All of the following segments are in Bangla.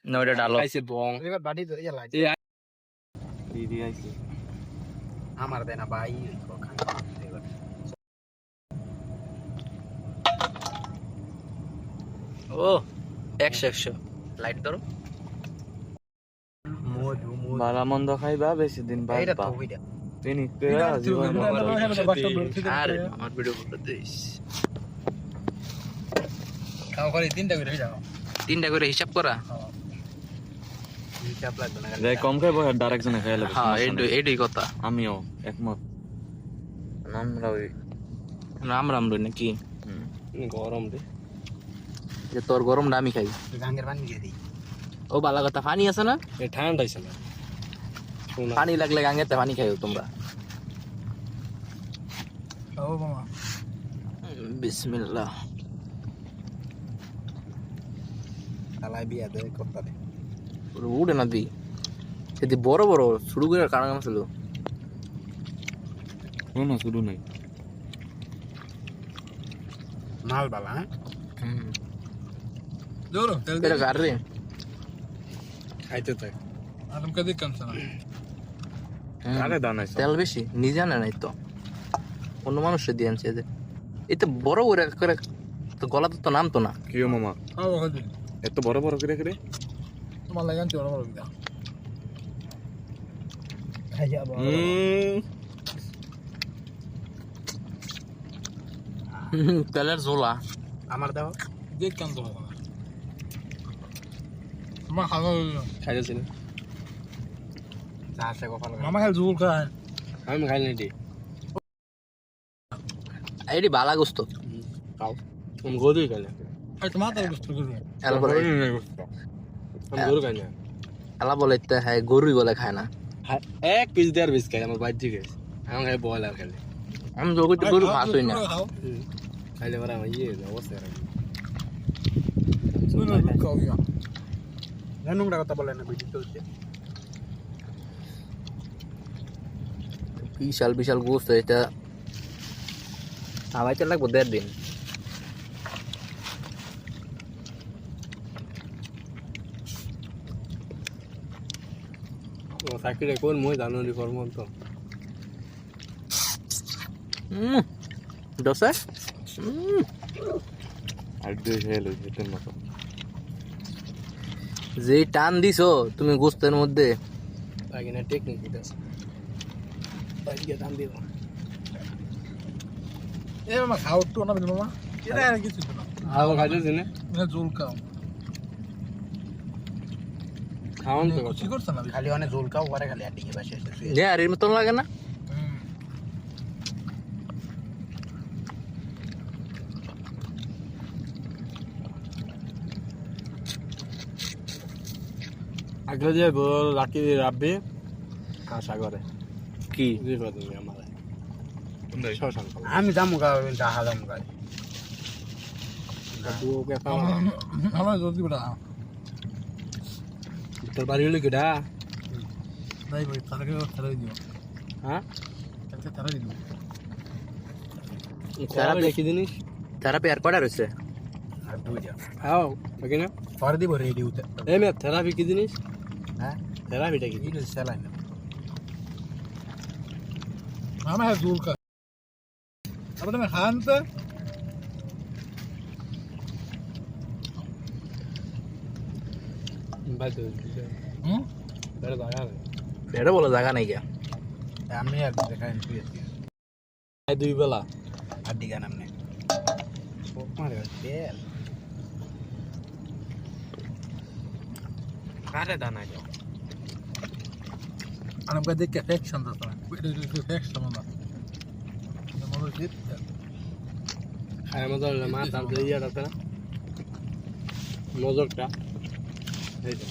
না ওটা ডালো খাইছে বং এবার বাড়ি তো ইয়া লাগে দিদি আইছে আমার দেয় না ভাই ও 100 লাইট ধরো মধু মধু ভালো মন্দ খাইবা বেশি দিন এইটা বাঁচবা তো ওইটা তিনি কেরা জীবন আর আমার ভিডিও করতে দিস খাও করে তিনটা করে যাও 3টা করে হিসাব করা হিসাব লাগবে না যাই কম খাইবো আর ডাইরেকশনে খাইলে হ্যাঁ এইটাই কথা আমিও একমত আমরা ওই রাম লই নাকি গরম রে যে তোর গরমটা আমি খাই গাঙ্গের পানি দিয়ে দিই ও বালা কথা পানি আছে না এ ঠান্ডা হইছে না পানি লাগলে গাঙ্গেতে পানি খাইও তোমরা ও মামা বিসমিল্লাহ তালাই বিয়া দে করতে উড়ে না দি যদি বড় বড় শুরু করে কারণ ছিল না শুরু নাই মাল বালা হ্যাঁ Duro, te এটা কার রে খাইতে থাক Alam ka di kam sana. কারে দানাই তেল বেশি নিজে আনে নাই তো অন্য মানুষের দিয়ে আনছে এদের এটা বড় করে করে তো গলা তো নামতো না কিও মামা Awa ka din. এত বড় বড় করে করে Tumalagan ti orang orang. খাইয়া বাবা তেলের ঝোলা আমার দাও Di kam to. Mama khaga. খাইতেছি না চা আছে কপাল Mama khal zul ka. আমি খাই নাই দি এটি বালা গোস্ত খাও তুমি গরুই খাইলে Ay tumata gusto ko. এলা বলে আমি গরু খাই না এলা বলে তো হ্যাঁ গরুই বলে খায় না এক পিস দেড় পিস খাই আমার বাইর থেকে আমি খাই বয়লার খাইলে আমি তো গরু খাতই না খাইলে পরে আমার ইয়ে অবস্থা Suno ka ya. নোংরা কথা বলে না ভিডিও চলছে বিশাল বিশাল গোস্ত এটা খাওয়াইতে লাগবো 1.5 দিন ও চাকরিটা কোন মই জানো নি কর্ম তো দোসা আর দুই হেল হইতে না যে টান দিছো তুমি গোস্তের মধ্যে আগে না টেকনিক এটা বাইরে দাম দিব Eh mama khao to na mama. Kira na kisu to. আর খাইতেছি না Na zul ka. খাওন তো Kuchi korsa na. খালি অনেক ঝোল খাও পরে খালি আটি কে বাসে এসে যে আর এর মতন লাগে না আগে যে বল লাকি রাব্বি আশা করে কি জি কথা তুমি আমার শশাঙ্ক আমি যাবো গা যাহা যাবো গা ওকে পাওয়া Mama zul di bada. তোর বাড়ি হলো কিডা Dai boy tara ke tara di. হ্যাঁ Tara di. তারা দেখি জিনিস থেরাপি আর কটা রয়েছে আর দুইটা খাও ওকে না পরে দিব রেডি হতে এই মে থেরাপি কি জিনিস হ্যাঁ থেরাপিটা কি এই সেলাই Mama khal zul ka. Apa na khan ta? বাদ দে বেড়ে দাঁড়া এটা বলে জায়গা নাই গিয়া আমি আর দেখাই তুই দুই বেলা আড্ডি গান আমনে মারে তেল কারে দানা যাও Alam ka di ka action ta ta. Pwede di action mama. Na mo dit. খায় মজা হলো মা তারপরে ইয়াটা আছে না নজরটা এইটা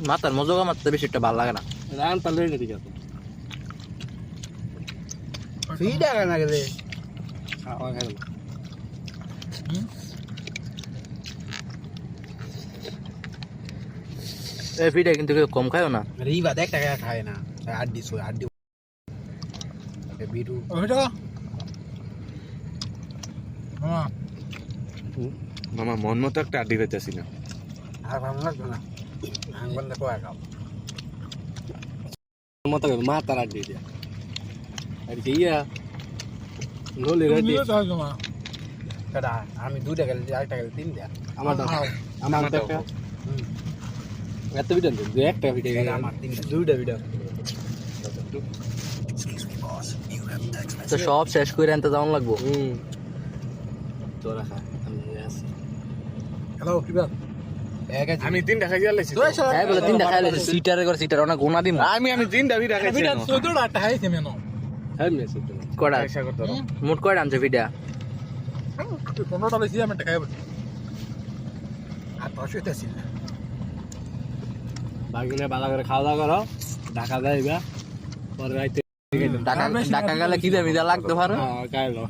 মাথার মজা মারতে বেশি একটা ভালো লাগে না রান তাহলে ঠিক আছে ফিডা গানা গেলে খাওয়া খাই এই ফিটা কিন্তু কেউ কম খায়ও না রিবা দেখ টাকা খায় না আড্ডি সো আড্ডি বিটু Oh ito. Mama. মামা মন মতো একটা আড্ডি পেতেছি না আর ভালো লাগবে না আঙ্গুল দেখো একাও মতো মাথার আড্ডি দিয়া আর কি ইয়া নলি রেডি সেটা আমি 2 টাকা গেলে 4 টাকা গেলে 3 দেয়া আমার আমার টাকা এত ভিডিও দে একটা ভিডিও আমার 3 দুইটা ভিডিও তো সব শেষ করে আনতে যাওয়ান লাগবো। তোরা খা আমি আসি হ্যালো কিবা আমি 3 টাকা দিয়ে লাইছি হ্যাঁ বলে 3টা খাইলে সিটারে করে সিটার অনেক গোনা দিম। আমি 3টা ভিডিও খাইছি ভিডিও 14টা খাইছে মেনো হ্যাঁ মেসে তুমি কয়টা পয়সা কত মোট কয়টা আনছে ভিডিও? 15টা লইছি আমি একটা খাইব আর তো শুইতেছি না বাগিনে ভালো করে খাওয়া দাওয়া করো ঢাকা যাইবা পরে রাইতে ঢাকা গেলে কি দেবি লাগতে পারে খাইলো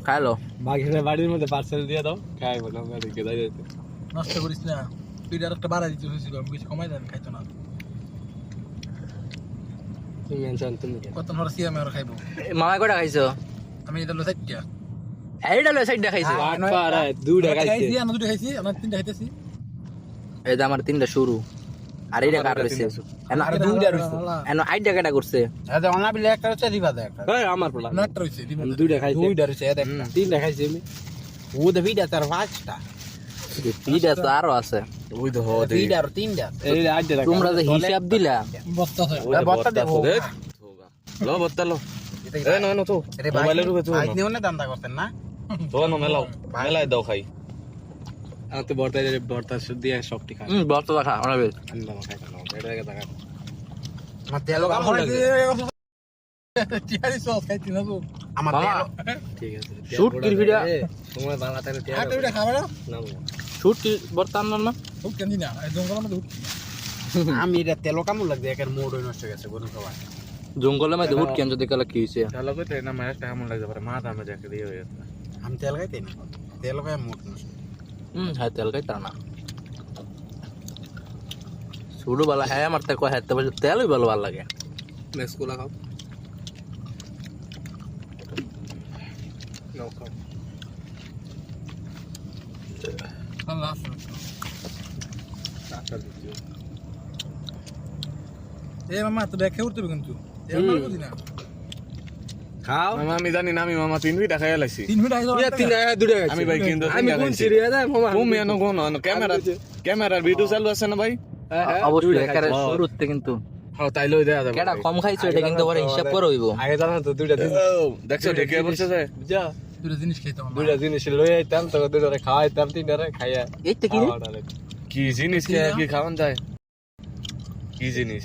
খাইলো। বাগিনে বাড়ির মধ্যে পার্সেল দিয়ে দাও খাইবো না আমরা দেখে যাই নষ্ট করিস না তুই আর একটা বাড়া দিতে হইছিল আমি কিছু কমাই দেন খাইতো না তুমি মেনশন তুমি কত নর সিএম আর খাইবো মামা কয়টা খাইছো? আমি এটা লসাইট দিয়া এইটা লয় সাইডটা খাইছে। আট পারে 2 টাকা খাইছি আমি 2টা খাইছি আমি 3টা খাইতেছি এই যে আমার 3টা শুরু আর এইটা কাট হইছে আর 2টা রইছে এনো 8 টাকাটা করছে। এটা অনা বিলে একটা হচ্ছে দিবা দে একটা এই আমার প্রবলেম না একটা রইছে দিবা 2টা খাইছি 2টা রইছে এটা একটা 3টা খাইছি আমি ও দে ভিডা তার 5টা ভিডিও তো আরো আছে। ওই তো ভিডা আর 3টা এই 8 টাকা তোমরা যে হিসাব দিলা বস্তা হয় ওটা বত্তা দে লো বত্তা লো এ না না তো আরে মোবাইলের উপরে তো ভাই নিও না দান্দা করতেন না তো না মেলাও মেলাই দাও খাই আর তো বর্তা দিয়ে সবটি খাই বর্ত দেখা অনেক বেশ। আনলাম খাই না এটা দেখা দেখা আমার তেল কাম লাগে টিয়ারি সস খাইতি না তো আমার মামা তেল ঠিক আছে শুট কি ভিডিও সময় বাংলা তাহলে আর তুইটা খাবে না না শুট কি বর্তান না হুক কেন দিনা এই জঙ্গলের মধ্যে হুক আমি এটা তেল কাম লাগে একের মোড় নষ্ট হয়ে গেছে কোনো সবাই জঙ্গলের মধ্যে হুট কেন যদি কালা কি হইছে? তাহলে কইতে না মায়ের টাকা মন লাগতে পারে মা দামে যাকে দিয়ে হয়ে যাচ্ছে আমি তেল খাইতে না তেল খাই মোট নষ্ট হ্যাঁ তেল খাইতা না শুরু বালা হ্যাঁ আমার তে কয় হ্যাঁ তেলই ভালো ভাল লাগে। নেক্সট কোলা খাও নাও খাও আল্লাহ টাকা দিচ্ছি এই মামা তো দেখে উঠতে হবে কিন্তু এমন বুঝি না খাও মামা আমি জানি না আমি মামা 3 টাকা খাইয়া লাইছি 3 মিনিট আগে 3 টাকা 2 টাকা আমি ভাই কিন্তু আমি কোন সিরিয়া দা মামা তুমি এনো কোন ক্যামেরার ভিডিও চালু আছে না ভাই অবশ্যই একারে শুরুতে কিন্তু হ্যাঁ তাই লই দেয়া যাবে কেডা কম খাইছো এটা কিন্তু পরে হিসাব করে হইব। আগে জানা তো 2টা দিন দেখছো ঢেকে বলছে যে বুঝা দুটো জিনিস খাইতে হবে 2টা জিনিস লই আইতাম তো 2টা খাওয়াইতাম 3টা খাইয়া এইটা কি কি জিনিস কি খাওয়ান যায় কি জিনিস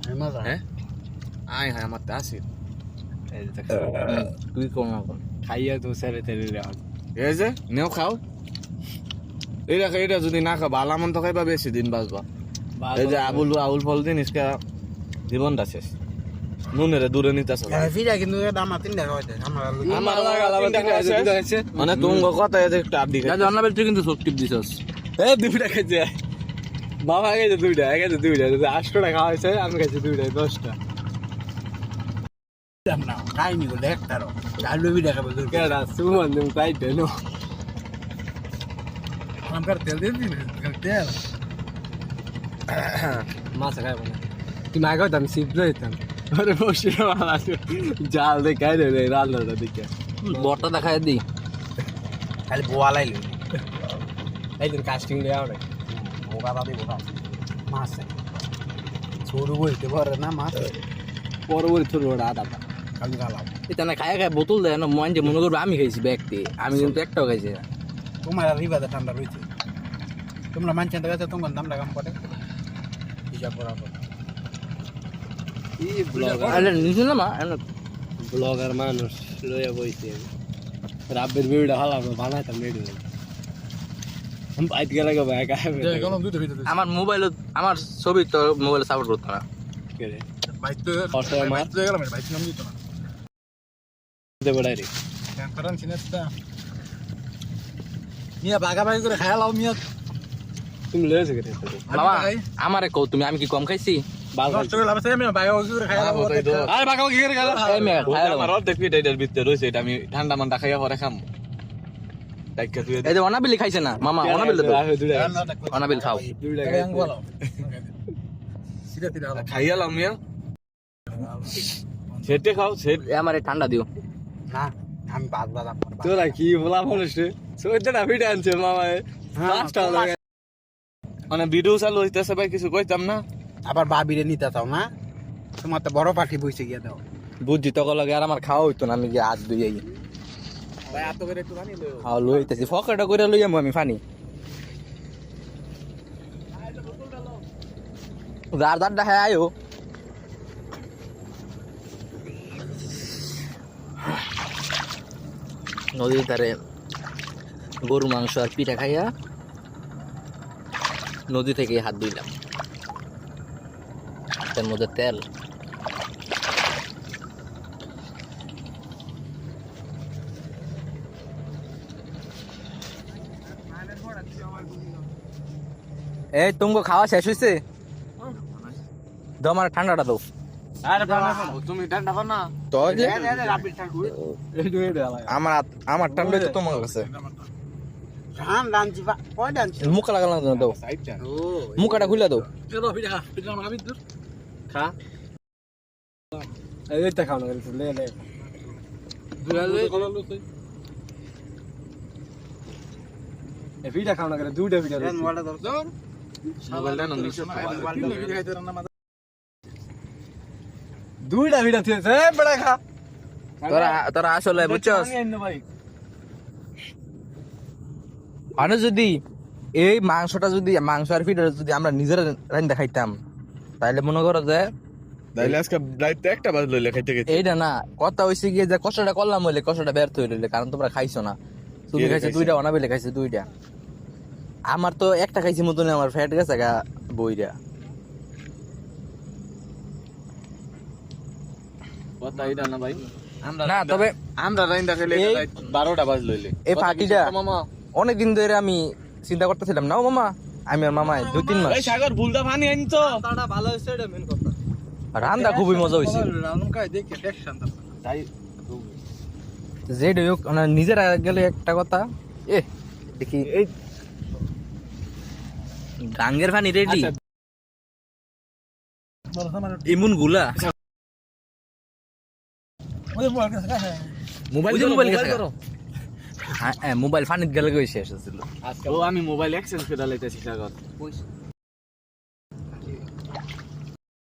আমি মজা হ্যাঁ আয় হ্যাঁ আমার আসি এই যে তুই কোন না কোন খাইয়া তো সেরে তেলে এই যে নেও খাও এটা যদি না খাও ভালো মন তো খাইবা বেশি দিন বাঁচবা এই যে আউল ফল জিনিসটা জীবনটা শেষ নুনের দূরে নিতেছ ভিডা কিন্তু এটা আমার 3 টাকা হইছে আমার মানে তুমি কথা একটু আপডি যা জানা বেল তুই কিন্তু সবটিপ দিছস। এই 2 টাকা খাইছে বাবা খাইছে 2টা খাইছে 2টা 8 টাকা খাওয়াইছে আমি খাইছি 2টা 10টা না খাইনি গো দেখতারো আলু ভিডা খাবে দূর কেডা সুমন তুমি পাইতে নো আমার তেল দিয়ে দিবি তেল মাছ খাইব না তুমি আগে দাম সিপ লইতাম আরে বসে মারা জাল দে খাই দে রান্নাটা দেখে বর্তা দেখাই দি খালি বোয়া লাইলো এইদিন কাস্টিং দেওয়া না বোকা দাদি বোকা মাছ ছোট বলতে পারে না মাছ পরবর্তী রোড আদাটা খালি গালাম এটা না খায় খায় বোতল দেয় না মন যে মনে করবে আমি খাইছি ব্যক্তি আমি কিন্তু একটাও খাইছি না। তোমার রিবাদে ঠান্ডা রয়েছে তোমরা মানছেন তো তোমার দাম লাগাম পড়ে হিসাব বরাবর এই ব্লগার আরে নিছে না মা ব্লগার মানুষ লইয়া বইছে রাব্বের ভিডিও হালাম বানাইতাম ভিডিও हम বাইত গেলে গো ভাই কাহে কোন দুটো ভিডিও আমার মোবাইল আমার ছবি তো মোবাইলে সাপোর্ট করতে না। কে রে বাইক তো কষ্ট মার বাইক তো গেলাম বাইক নাম দিত না দে বড়াই রে ক্যান্সারান সিনেসটা মিয়া বাগাবাগি করে খায়া লাও মিয়া তুমি লয়েছে কে রে মামা আমারে কও তুমি আমি কি কম খাইছি? বাল নষ্ট করে লাভ আছে মিয়া বাগাবাগি করে খায়া লাও আরে বাগাও কি করে গেল এই মেয়ে খায় আমার অর্ধেক ভিডিও এটার ভিতরে রয়েছে এটা আমি ঠান্ডা মান্ডা খাইয়া পরে খাম টাইকা তুই এই যে অনাবিলি খাইছে না মামা অনাবিল তো অনাবিল খাও সিধা সিধা হলো খাইয়ালাম মিয়া সেটে খাও সেট এ আমার ঠান্ডা দিও না আমি বাদ বাদ তোরা কি বলা মানুষ রে সোয়েটার ভিডিও আনছে মামায় পাঁচটা লাগে মানে ভিডিও চালু হইতেছে ভাই কিছু কইতাম না আবার বাবিরে নিতে চাও না তোমার তো বড় পাঠি বইছে গিয়ে দাও বুদ্ধি তক লাগে আর আমার খাওয়া হইতো না আমি গিয়ে হাত ধুই ভাই এত করে একটু জানি লও খাওয়া লইতেছি ফকরটা করে লই আমি ফানি দার দারটা হ্যাঁ আয়ো নদীর ধারে গরু মাংস আর পিঠা খাইয়া নদী থেকে হাত ধুইলাম তার মধ্যে তেল এই তুমি খাওয়া শেষ হয়েছে দাও আমার ঠান্ডাটা দাও আরে বাবা তুমি ঠান্ডা কর না তো রাবির ঠাকুর আমার আমার ঠান্ডা তো তোমার কাছে রান রানজি বা কয় ডানছি মুখ লাগালাম দাও সাইডটা ও মুখটা খুলে দাও চলো পিঠা খা পিঠা খাবি দূর খা এইটা খাও না লে লে দুরালে কলালো তুই এ পিঠা খাও না করে দুইটা পিঠা রান ওয়ালা দর মোবাইলটা নন নিচে দুইটা পিঠা থিয়েছে বড়া খা তোরা তোরা আসলে বুঝছস মানে যদি এই মাংসটা যদি মাংস আর ফিডার যদি আমরা নিজেরা রান্না খাইতাম তাহলে মনে করো যে তাইলে আজকে রাইতে একটা বাজ লইলে খাইতে গেছি এইটা না কথা হইছে গিয়ে যে কষ্টটা করলাম হইলে কষ্টটা ব্যর্থ হইলে কারণ তোমরা খাইছো না তুমি কে খাইছো খাইছে? দুইটা অনাবিলে খাইছে দুইটা আমার তো একটা খাইছি মতন আমার ফ্যাট গেছে গা বইরা কথা এটা না ভাই আমরা না তবে আমরা রাইন্দা খাইলে এই- 12টা বাজ লইলে এই পার্টিটা মামা অনেকদিন ধরে আমি চিন্তা করতেছিলাম না ও মামা আমি আর মামায় 2-3 মাস এই সাগর ভুলদা পানি আনতো তাড়া ভালো হইছে এটা মেন কথা রান্না খুবই মজা হইছে রাউন্ড কাই দেখে টেনশন দা তাই যেটা হোক মানে নিজেরা গেলে একটা কথা এ দেখি এই গাঙ্গের পানি রেডি আচ্ছা। বড় সামান ইমুন গুলা ওই মোবাইল কাছে কাছে মোবাইল ওই যে করো, মোবাইল মোবাইল কাছে। করো হ্যাঁ মোবাইল পানিত গেলে শেষ হয়েছিল ও আমি মোবাইল এক্সচেঞ্জ করে লাইতেছি সাগর